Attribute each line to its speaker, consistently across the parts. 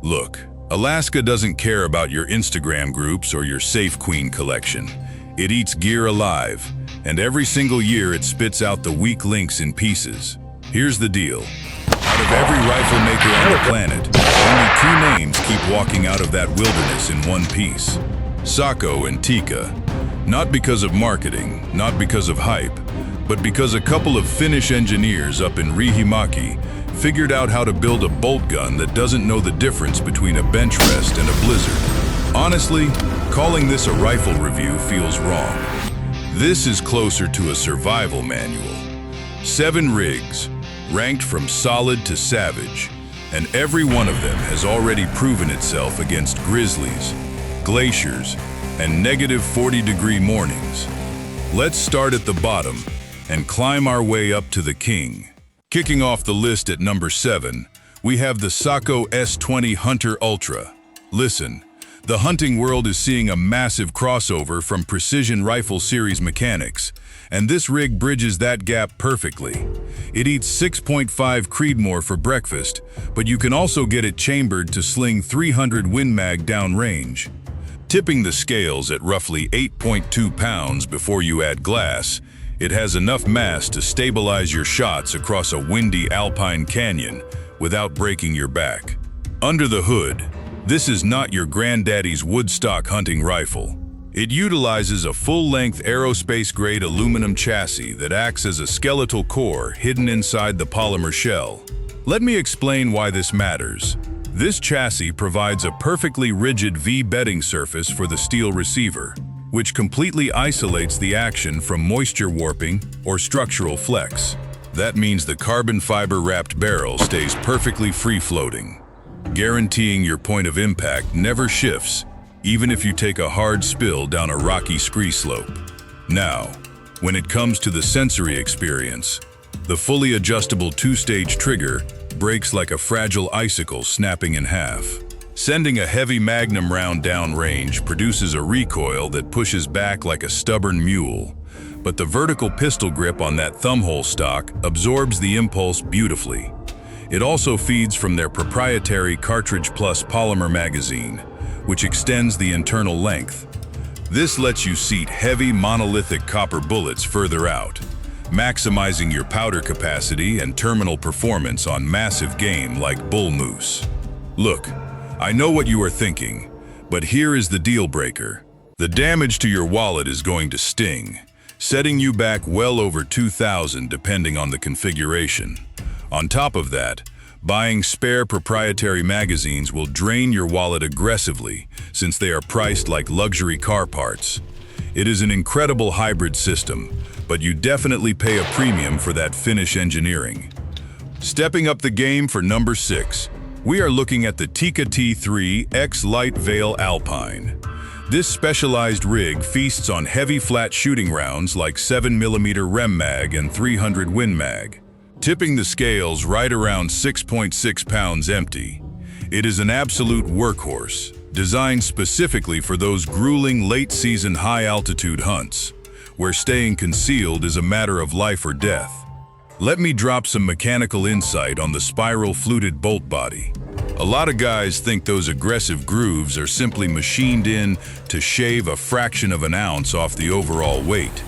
Speaker 1: Look, Alaska doesn't care about your Instagram groups or your Safe Queen collection. It eats gear alive, and every single year it spits out the weak links in pieces. Here's the deal. Out of every rifle maker on the planet, only two names keep walking out of that wilderness in one piece. Sako and Tikka. Not because of marketing, not because of hype, but because a couple of Finnish engineers up in Riihimäki figured out how to build a bolt gun that doesn't know the difference between a bench rest and a blizzard. Honestly, calling this a rifle review feels wrong. This is closer to a survival manual. 7 rigs, ranked from solid to savage, and every one of them has already proven itself against grizzlies, glaciers, and negative 40-degree mornings. Let's start at the bottom and climb our way up to the king. Kicking off the list at number 7, we have the Sako S20 Hunter Ultra. Listen, the hunting world is seeing a massive crossover from precision rifle series mechanics, and this rig bridges that gap perfectly. It eats 6.5 Creedmoor for breakfast, but you can also get it chambered to sling 300 Win Mag downrange. Tipping the scales at roughly 8.2 pounds before you add glass, it has enough mass to stabilize your shots across a windy Alpine canyon without breaking your back. Under the hood, this is not your granddaddy's Woodstock hunting rifle. It utilizes a full-length aerospace-grade aluminum chassis that acts as a skeletal core hidden inside the polymer shell. Let me explain why this matters. This chassis provides a perfectly rigid V-bedding surface for the steel receiver, which completely isolates the action from moisture warping or structural flex. That means the carbon fiber-wrapped barrel stays perfectly free-floating, guaranteeing your point of impact never shifts, even if you take a hard spill down a rocky scree slope. Now, when it comes to the sensory experience, the fully adjustable 2-stage trigger breaks like a fragile icicle snapping in half. Sending a heavy magnum round downrange produces a recoil that pushes back like a stubborn mule, but the vertical pistol grip on that thumbhole stock absorbs the impulse beautifully. It also feeds from their proprietary Cartridge Plus polymer magazine, which extends the internal length. This lets you seat heavy monolithic copper bullets further out, maximizing your powder capacity and terminal performance on massive game like bull moose. Look, I know what you are thinking, but here is the deal breaker. The damage to your wallet is going to sting, setting you back well over $2,000 depending on the configuration. On top of that, buying spare proprietary magazines will drain your wallet aggressively since they are priced like luxury car parts. It is an incredible hybrid system, but you definitely pay a premium for that Finnish engineering. Stepping up the game for number 6, we are looking at the Tikka T3x Lite Veil Alpine. This specialized rig feasts on heavy flat shooting rounds like 7mm Rem Mag and 300 Win Mag, tipping the scales right around 6.6 pounds empty. It is an absolute workhorse, designed specifically for those grueling late-season high-altitude hunts, where staying concealed is a matter of life or death. Let me drop some mechanical insight on the spiral fluted bolt body. A lot of guys think those aggressive grooves are simply machined in to shave a fraction of an ounce off the overall weight.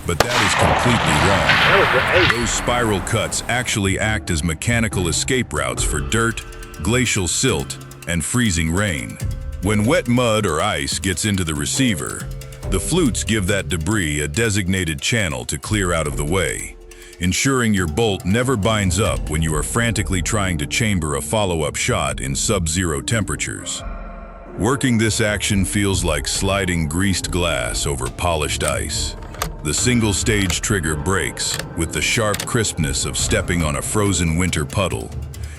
Speaker 1: But that is completely wrong. Those spiral cuts actually act as mechanical escape routes for dirt, glacial silt, and freezing rain. When wet mud or ice gets into the receiver, the flutes give that debris a designated channel to clear out of the way, ensuring your bolt never binds up when you are frantically trying to chamber a follow-up shot in sub-zero temperatures. Working this action feels like sliding greased glass over polished ice. The single-stage trigger breaks with the sharp crispness of stepping on a frozen winter puddle,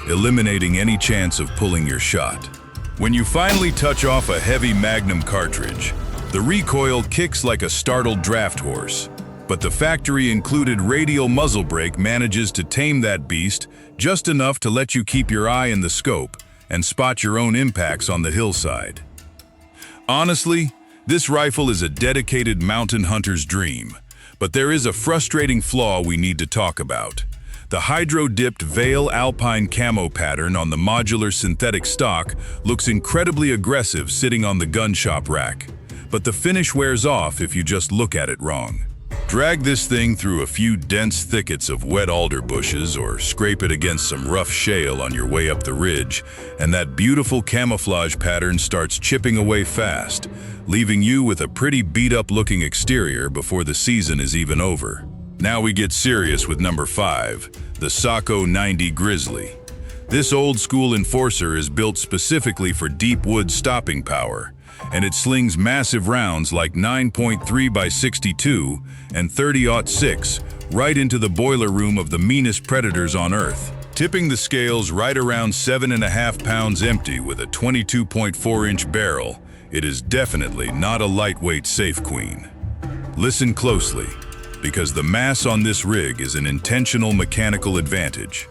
Speaker 1: eliminating any chance of pulling your shot. When you finally touch off a heavy Magnum cartridge, the recoil kicks like a startled draft horse, but the factory-included radial muzzle brake manages to tame that beast just enough to let you keep your eye in the scope and spot your own impacts on the hillside. Honestly, this rifle is a dedicated mountain hunter's dream, but there is a frustrating flaw we need to talk about. The hydro-dipped veil Alpine camo pattern on the modular synthetic stock looks incredibly aggressive sitting on the gun shop rack, but the finish wears off if you just look at it wrong. Drag this thing through a few dense thickets of wet alder bushes or scrape it against some rough shale on your way up the ridge, and that beautiful camouflage pattern starts chipping away fast, leaving you with a pretty beat-up looking exterior before the season is even over. Now we get serious with number 5, the Sako 90 Grizzly. This old-school enforcer is built specifically for deep wood stopping power, and it slings massive rounds like 9.3 by 62 and 30-06 right into the boiler room of the meanest predators on Earth, tipping the scales right around 7.5 pounds empty with a 22.4-inch barrel. It is definitely not a lightweight safe queen. Listen closely, because the mass on this rig is an intentional mechanical advantage.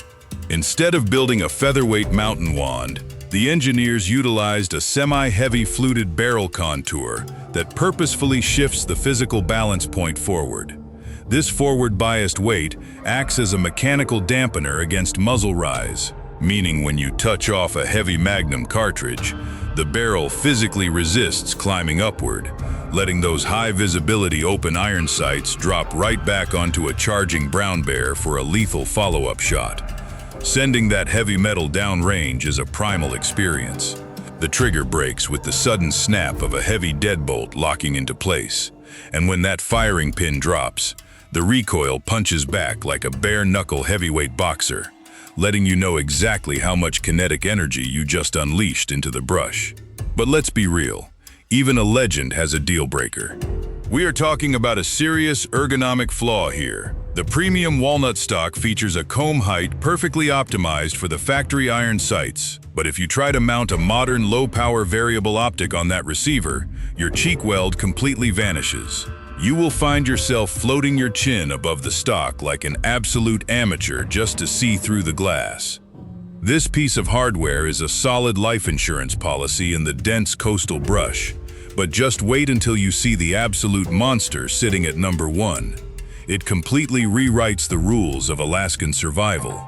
Speaker 1: Instead of building a featherweight mountain wand, the engineers utilized a semi-heavy fluted barrel contour that purposefully shifts the physical balance point forward. This forward-biased weight acts as a mechanical dampener against muzzle rise, meaning when you touch off a heavy Magnum cartridge, the barrel physically resists climbing upward, letting those high-visibility open iron sights drop right back onto a charging brown bear for a lethal follow-up shot. Sending that heavy metal downrange is a primal experience. The trigger breaks with the sudden snap of a heavy deadbolt locking into place, and when that firing pin drops, the recoil punches back like a bare-knuckle heavyweight boxer, letting you know exactly how much kinetic energy you just unleashed into the brush. But let's be real, even a legend has a deal breaker. We are talking about a serious ergonomic flaw here. The premium walnut stock features a comb height perfectly optimized for the factory iron sights, but if you try to mount a modern low-power variable optic on that receiver, your cheek weld completely vanishes. You will find yourself floating your chin above the stock like an absolute amateur just to see through the glass. This piece of hardware is a solid life insurance policy in the dense coastal brush, but just wait until you see the absolute monster sitting at number 1. It completely rewrites the rules of Alaskan survival.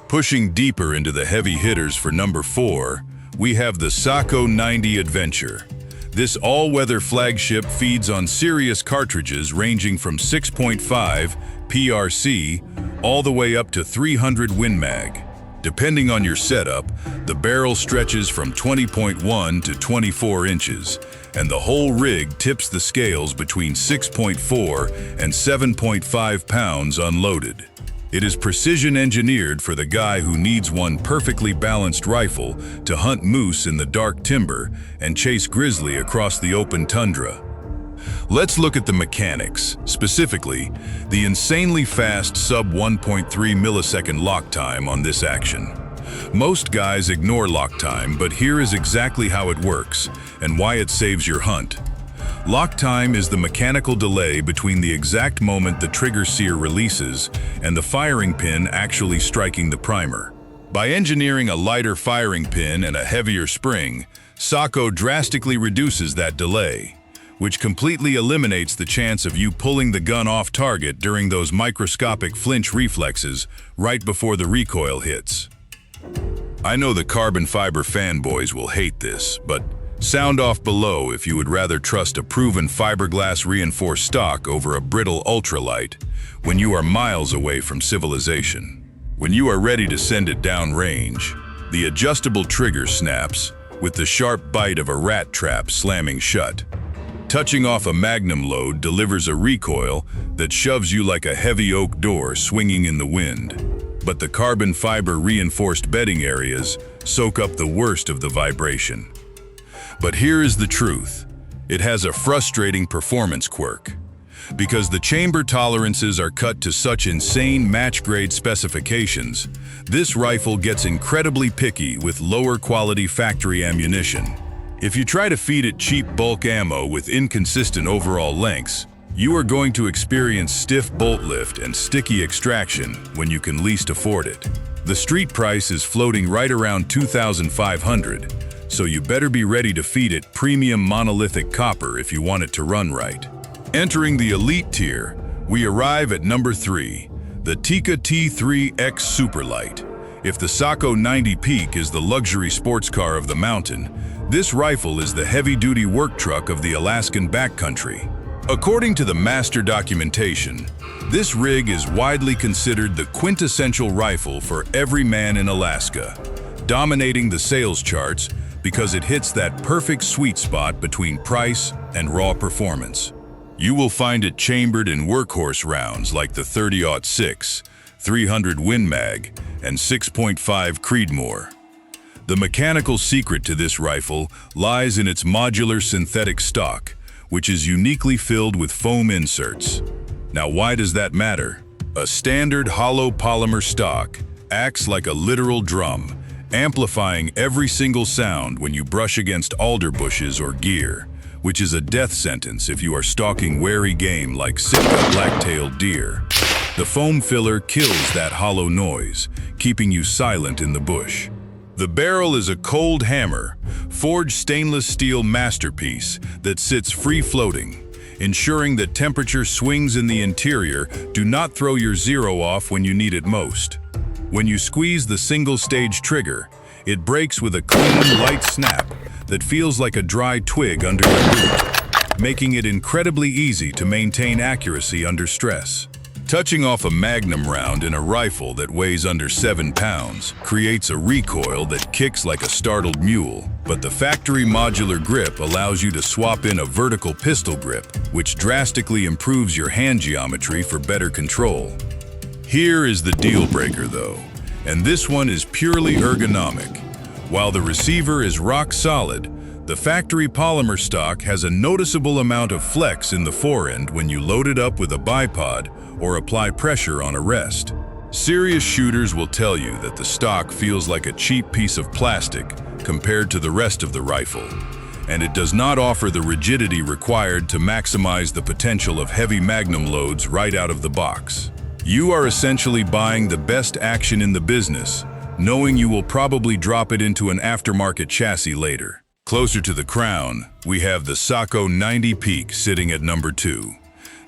Speaker 1: Pushing deeper into the heavy hitters for number 4, we have the Sako 90 Adventure. This all-weather flagship feeds on serious cartridges ranging from 6.5 PRC all the way up to 300 Win Mag. Depending on your setup, the barrel stretches from 20.1 to 24 inches, and the whole rig tips the scales between 6.4 and 7.5 pounds unloaded. It is precision engineered for the guy who needs one perfectly balanced rifle to hunt moose in the dark timber and chase grizzly across the open tundra. Let's look at the mechanics, specifically the insanely fast sub 1.3 millisecond lock time on this action. Most guys ignore lock time, but here is exactly how it works and why it saves your hunt. Lock time is the mechanical delay between the exact moment the trigger sear releases and the firing pin actually striking the primer. By engineering a lighter firing pin and a heavier spring, Sako drastically reduces that delay, which completely eliminates the chance of you pulling the gun off target during those microscopic flinch reflexes right before the recoil hits. I know the carbon fiber fanboys will hate this, but sound off below if you would rather trust a proven fiberglass reinforced stock over a brittle ultralight when you are miles away from civilization. When you are ready to send it down range, the adjustable trigger snaps with the sharp bite of a rat trap slamming shut. Touching off a magnum load delivers a recoil that shoves you like a heavy oak door swinging in the wind. But the carbon fiber reinforced bedding areas soak up the worst of the vibration. But here is the truth. It has a frustrating performance quirk. Because the chamber tolerances are cut to such insane match-grade specifications, this rifle gets incredibly picky with lower quality factory ammunition. If you try to feed it cheap bulk ammo with inconsistent overall lengths, you are going to experience stiff bolt lift and sticky extraction when you can least afford it. The street price is floating right around $2,500, so you better be ready to feed it premium monolithic copper if you want it to run right. Entering the elite tier, we arrive at number 3, The Tikka T3x Superlite. If the Sako 90 Peak is the luxury sports car of the mountain, this rifle is the heavy-duty work truck of the Alaskan backcountry. According to the master documentation, this rig is widely considered the quintessential rifle for every man in Alaska, dominating the sales charts because it hits that perfect sweet spot between price and raw performance. You will find it chambered in workhorse rounds like the 30-06, 300 Win Mag, and 6.5 Creedmoor. The mechanical secret to this rifle lies in its modular synthetic stock, which is uniquely filled with foam inserts. Now, why does that matter? A standard hollow polymer stock acts like a literal drum, amplifying every single sound when you brush against alder bushes or gear, which is a death sentence if you are stalking wary game like Sitka black-tailed deer. The foam filler kills that hollow noise, keeping you silent in the bush. The barrel is a cold hammer, forged stainless steel masterpiece that sits free-floating, ensuring that temperature swings in the interior do not throw your zero off when you need it most. When you squeeze the single-stage trigger, it breaks with a clean, light snap that feels like a dry twig under your boot, making it incredibly easy to maintain accuracy under stress. Touching off a magnum round in a rifle that weighs under 7 pounds creates a recoil that kicks like a startled mule, but the factory modular grip allows you to swap in a vertical pistol grip, which drastically improves your hand geometry for better control. Here is the deal breaker though, and this one is purely ergonomic. While the receiver is rock solid, the factory polymer stock has a noticeable amount of flex in the forend when you load it up with a bipod or apply pressure on a rest. Serious shooters will tell you that the stock feels like a cheap piece of plastic compared to the rest of the rifle, and it does not offer the rigidity required to maximize the potential of heavy magnum loads right out of the box. You are essentially buying the best action in the business, knowing you will probably drop it into an aftermarket chassis later. Closer to the crown, we have the Sako 90 Peak sitting at number 2.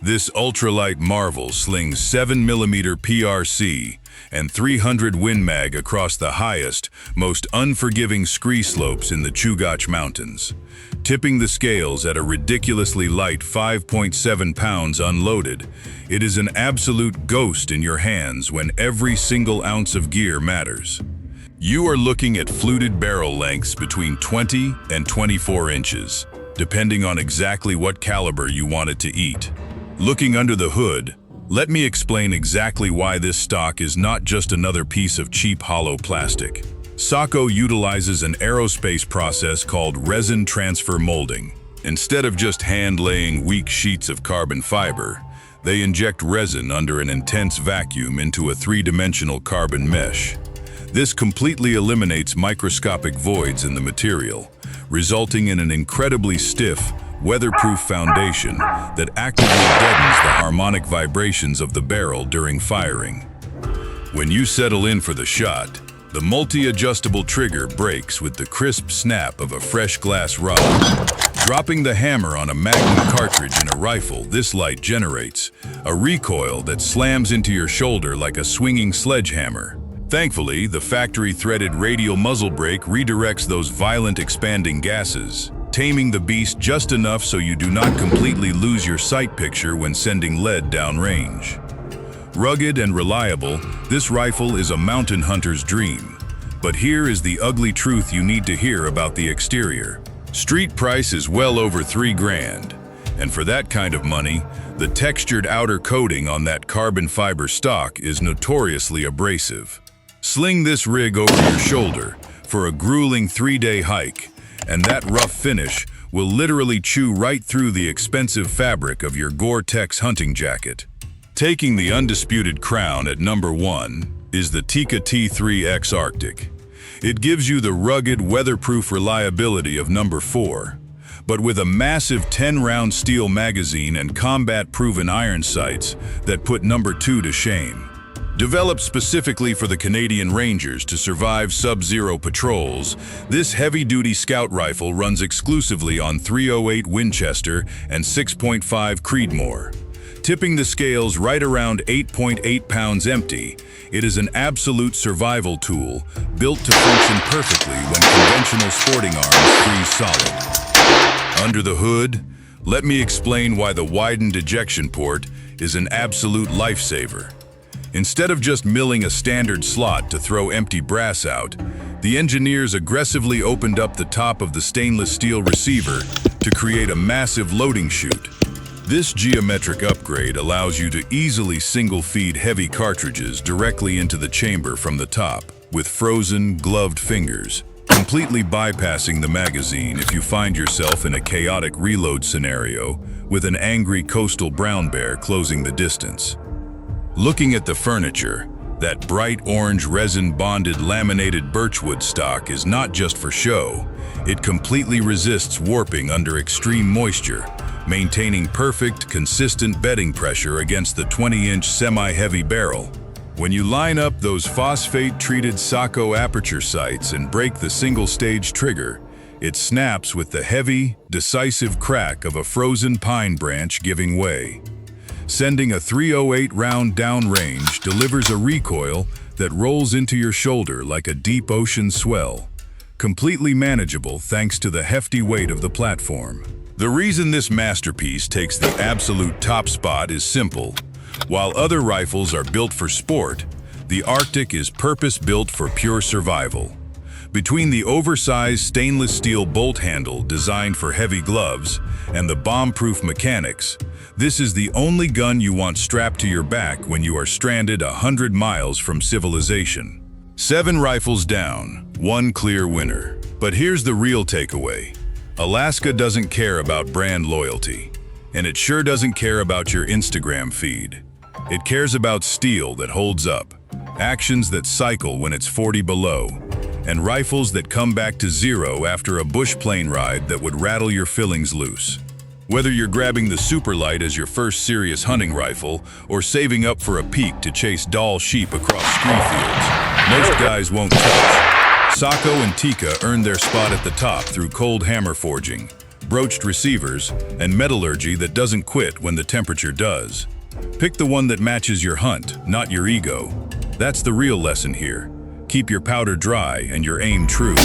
Speaker 1: This ultralight marvel slings 7mm PRC and 300 Win Mag across the highest, most unforgiving scree slopes in the Chugach Mountains, tipping the scales at a ridiculously light 5.7 pounds unloaded. It is an absolute ghost in your hands when every single ounce of gear matters. You are looking at fluted barrel lengths between 20 and 24 inches, depending on exactly what caliber you want it to eat. Looking under the hood, let me explain exactly why this stock is not just another piece of cheap hollow plastic. Sako utilizes an aerospace process called resin transfer molding. Instead of just hand-laying weak sheets of carbon fiber, they inject resin under an intense vacuum into a three-dimensional carbon mesh. This completely eliminates microscopic voids in the material, resulting in an incredibly stiff, weatherproof foundation that actively deadens the harmonic vibrations of the barrel during firing. When you settle in for the shot, the multi-adjustable trigger breaks with the crisp snap of a fresh glass rod. Dropping the hammer on a magnum cartridge in a rifle this light generates a recoil that slams into your shoulder like a swinging sledgehammer. Thankfully, the factory-threaded radial muzzle brake redirects those violent expanding gases, taming the beast just enough so you do not completely lose your sight picture when sending lead downrange. Rugged and reliable, this rifle is a mountain hunter's dream. But here is the ugly truth you need to hear about the exterior. Street price is well over $3,000, and for that kind of money, the textured outer coating on that carbon fiber stock is notoriously abrasive. Sling this rig over your shoulder for a grueling 3-day hike, and that rough finish will literally chew right through the expensive fabric of your Gore-Tex hunting jacket. Taking the undisputed crown at number 1 is the Tikka T3x Arctic. It gives you the rugged, weatherproof reliability of number 4, but with a massive 10-round steel magazine and combat-proven iron sights that put number 2 to shame. Developed specifically for the Canadian Rangers to survive sub-zero patrols, this heavy-duty scout rifle runs exclusively on .308 Winchester and 6.5 Creedmoor. Tipping the scales right around 8.8 pounds empty, it is an absolute survival tool built to function perfectly when conventional sporting arms freeze solid. Under the hood, let me explain why the widened ejection port is an absolute lifesaver. Instead of just milling a standard slot to throw empty brass out, the engineers aggressively opened up the top of the stainless steel receiver to create a massive loading chute. This geometric upgrade allows you to easily single-feed heavy cartridges directly into the chamber from the top, with frozen, gloved fingers, completely bypassing the magazine if you find yourself in a chaotic reload scenario with an angry coastal brown bear closing the distance. Looking at the furniture, that bright orange resin-bonded laminated birchwood stock is not just for show. It completely resists warping under extreme moisture, maintaining perfect, consistent bedding pressure against the 20-inch semi-heavy barrel. When you line up those phosphate-treated Sako aperture sights and break the single-stage trigger, it snaps with the heavy, decisive crack of a frozen pine branch giving way. Sending a 308 round downrange delivers a recoil that rolls into your shoulder like a deep ocean swell, completely manageable thanks to the hefty weight of the platform. The reason this masterpiece takes the absolute top spot is simple. While other rifles are built for sport, the Arctic is purpose-built for pure survival. Between the oversized stainless steel bolt handle designed for heavy gloves and the bomb-proof mechanics, this is the only gun you want strapped to your back when you are stranded 100 miles from civilization. 7 rifles down, 1 clear winner. But here's the real takeaway. Alaska doesn't care about brand loyalty, and it sure doesn't care about your Instagram feed. It cares about steel that holds up, actions that cycle when it's 40 below, and rifles that come back to zero after a bush plane ride that would rattle your fillings loose. Whether you're grabbing the Superlite as your first serious hunting rifle or saving up for a peak to chase Dall sheep across scree fields, most guys won't touch. Sako and Tikka earned their spot at the top through cold hammer forging, broached receivers, and metallurgy that doesn't quit when the temperature does. Pick the one that matches your hunt, not your ego. That's the real lesson here. Keep your powder dry and your aim true.